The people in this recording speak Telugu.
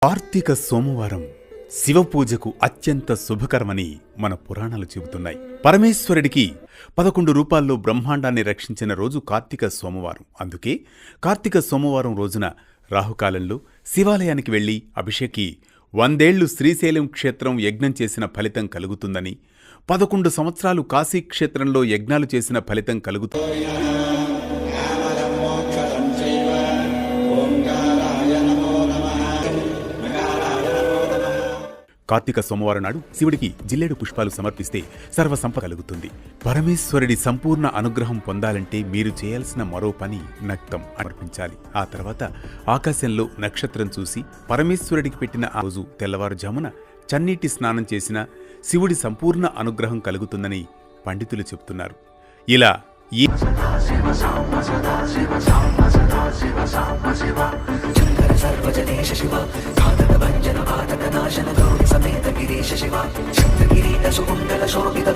కార్తీక సోమవారం శివపూజకు అత్యంత శుభకరమని మన పురాణాలు చెబుతున్నాయి. పరమేశ్వరుడికి 11 రూపాల్లో బ్రహ్మాండాన్ని రక్షించిన రోజు కార్తీక సోమవారం. అందుకే కార్తీక సోమవారం రోజున రాహుకాలంలో శివాలయానికి వెళ్లి అభిషేకి 100 ఏళ్లు శ్రీశైలం క్షేత్రం యజ్ఞం చేసిన ఫలితం కలుగుతుందని, 11 సంవత్సరాలు కాశీ క్షేత్రంలో యజ్ఞాలు చేసిన ఫలితం కలుగుతుంది. కార్తీక సోమవారం నాడు శివుడికి జిల్లేడు పుష్పాలు సమర్పిస్తే సర్వసంపద కలుగుతుంది. పరమేశ్వరుడి సంపూర్ణ అనుగ్రహం పొందాలంటే మీరు చేయాల్సిన మరో పని నక్తం అర్పించాలి. ఆ తర్వాత ఆకాశంలో నక్షత్రం చూసి పరమేశ్వరుడికి పెట్టిన ఆ రోజు తెల్లవారుజామున చన్నీటి స్నానం చేసిన శివుడి సంపూర్ణ అనుగ్రహం కలుగుతుందని పండితులు చెబుతున్నారు. ఇలా सर्वजनेश शिव घातक भंजन पातक नाशन गौरी समेत गिरीश शिव शक्ति किरीट सुकुंडल शोभित